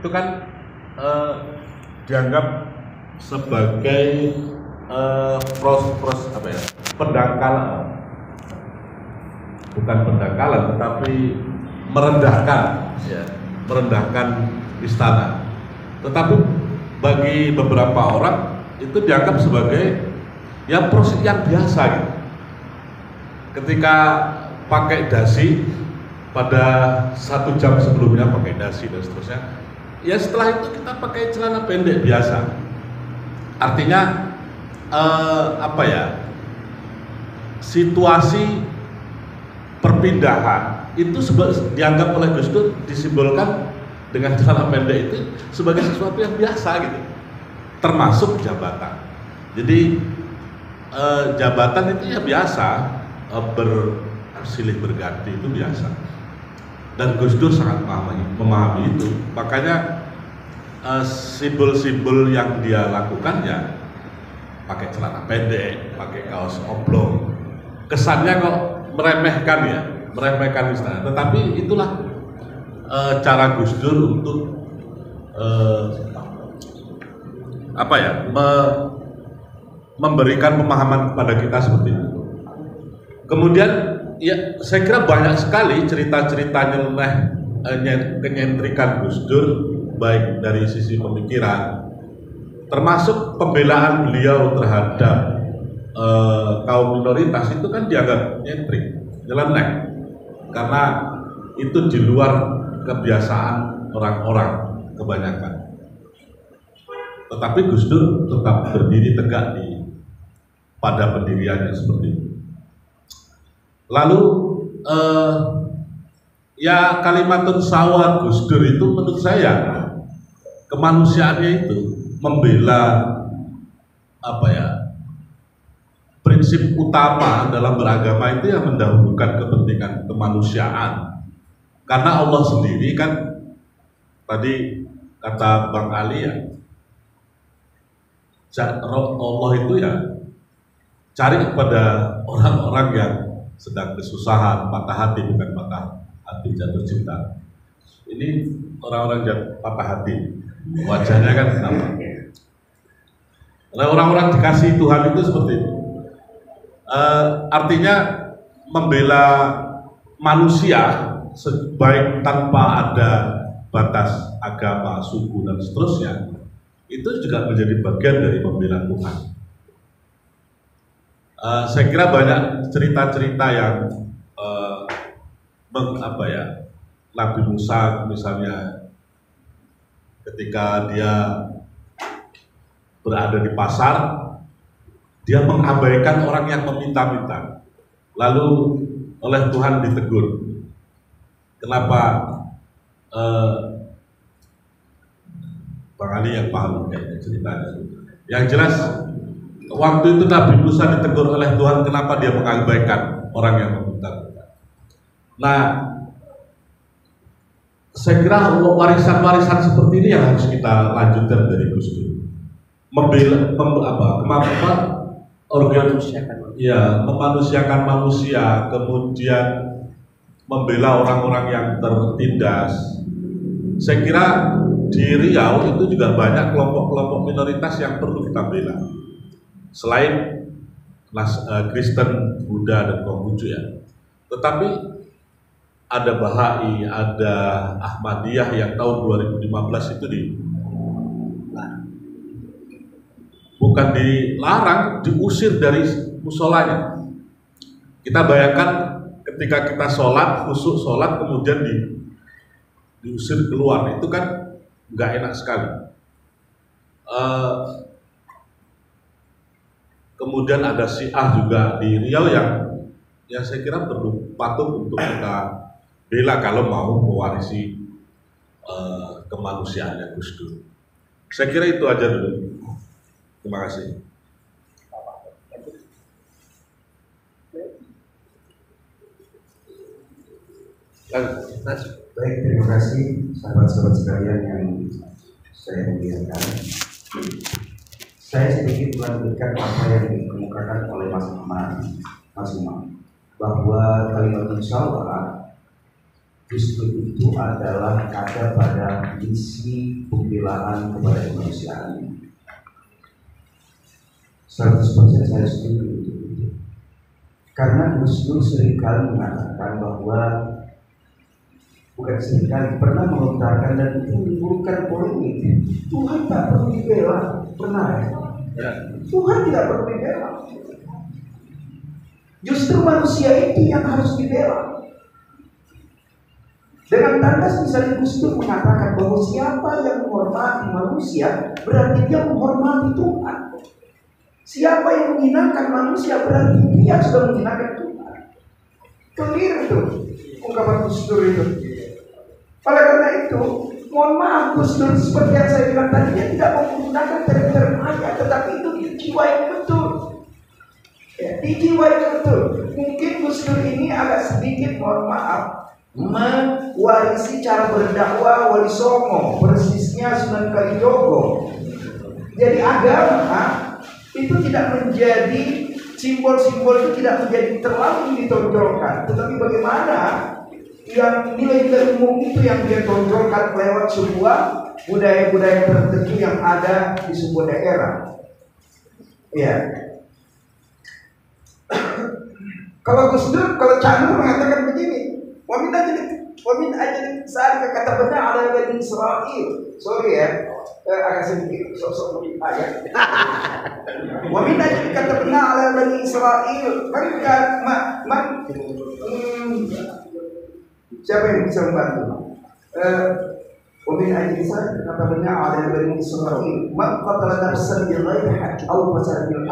itu kan dianggap sebagai pendangkalan, bukan pendangkalan tetapi merendahkan, ya, merendahkan istana. Tetapi bagi beberapa orang itu dianggap sebagai ya proses yang biasa gitu. Ketika pakai dasi pada 1 jam sebelumnya pakai dasi dan seterusnya, ya setelah itu kita pakai celana pendek biasa. Artinya situasi perpindahan itu dianggap oleh Gus Dur disimbolkan dengan celana pendek itu sebagai sesuatu yang biasa gitu, termasuk jabatan. Jadi jabatan itu ya biasa, bersilih berganti itu biasa, dan Gus Dur sangat memahami itu. Makanya simbol-simbol yang dia lakukan ya pakai celana pendek, pakai kaos oblong, kesannya kok meremehkan istana. Tetapi itulah cara Gus Dur untuk memberikan pemahaman kepada kita seperti itu. Kemudian ya saya kira banyak sekali cerita-cerita nyeleneh kenyentrikan Gus Dur, baik dari sisi pemikiran, termasuk pembelaan beliau terhadap kaum minoritas itu kan dianggap nyentrik, nyeleneh, karena itu di luar kebiasaan orang-orang kebanyakan. Tetapi Gus Dur tetap berdiri tegak pada pendiriannya seperti itu. Lalu ya kalimatun sawat Gus Dur itu menurut saya kemanusiaannya itu membela prinsip utama dalam beragama itu yang mendahulukan kepentingan kemanusiaan. Karena Allah sendiri kan tadi kata Bang Ali ya, Allah itu ya cari kepada orang-orang yang sedang kesusahan, patah hati, bukan patah hati jatuh cinta. Ini orang-orang patah hati, wajahnya kan sama. Oleh orang-orang dikasih Tuhan itu seperti itu. Artinya membela manusia baik tanpa ada batas agama, suku dan seterusnya, itu juga menjadi bagian dari membela Tuhan. Saya kira banyak cerita-cerita yang Nabi Musa misalnya ketika dia berada di pasar, dia mengabaikan orang yang meminta-minta, lalu oleh Tuhan ditegur. Kenapa? Bang Ali yang paham kayaknya ceritanya. Yang jelas waktu itu Nabi Musa ditegur oleh Tuhan kenapa dia mengabaikan orang yang meminta-minta. Nah, saya kira warisan-warisan seperti ini yang harus kita lanjutkan dari Gus Dur. Memanusiakan manusia, kemudian membela orang-orang yang tertindas. Saya kira di Riau itu juga banyak kelompok-kelompok minoritas yang perlu kita bela. Selain Kristen, Buddha, dan Konghucu ya. Tetapi ada Bahai, ada Ahmadiyah yang tahun 2015 itu bukan dilarang, diusir dari musolanya. Kita bayangkan ketika kita sholat, khusyuk sholat, kemudian diusir keluar, itu kan nggak enak sekali. Kemudian ada Syiah juga di Riau yang saya kira patut untuk kita bela kalau mau mewarisi kemanusiaannya Gus Dur. Saya kira itu aja dulu. Terima kasih. Baik, terima kasih sahabat-sahabat sekalian yang saya muliakan. Saya sedikit melanjutkan apa yang dikemukakan oleh Mas Imam, bahwa kalimat insya Allah Gus Dur itu adalah ada pada misi pembelaan kepada kemanusiaan. 100% saya setuju itu. Karena Gus Dur seringkali mengatakan bahwa, bukan seringkali, pernah melontarkan dan itu menimbulkan polemik. Tuhan tak perlu dibela, pernah ya? Tuhan tidak perlu dibela. Justru manusia itu yang harus dibela. Dengan tandas misalnya Gus Dur mengatakan bahwa siapa yang menghormati manusia berarti dia menghormati Tuhan. Siapa yang menghinakan manusia berarti dia sudah menghinakan Tuhan. Clear itu ungkapan Gus Dur itu. Oleh karena itu, mohon maaf Gus Dur seperti yang saya bilang tadi, dia tidak menggunakan term-term ayat, tetapi itu dijiwai betul. Ya, dijiwai betul. Mungkin Gus Dur ini agak sedikit, mohon maaf, mewarisi cara berdakwah Wali Songo, persisnya Sunan Kalijogo. Jadi agama itu tidak menjadi simbol-simbol, itu tidak menjadi terlalu ditonjolkan, tetapi bagaimana yang nilai-nilai umum itu yang dia tonjolkan lewat sebuah budaya-budaya tertentu yang ada di sebuah daerah. Ya. Kalau Gus Dur, kalau Cak Nur mengatakan begini, Wamin aja saat kata benar ada Bani Israel. Sorry ya, agak sedikit sosok lebih ayat. Wamin aja kata benar ada Bani Israel. Siapa yang bisa membantu? Wamin aja kata benar ada Bani Israel. Man qatala nafsan bi ghairi haqq aw fasad bil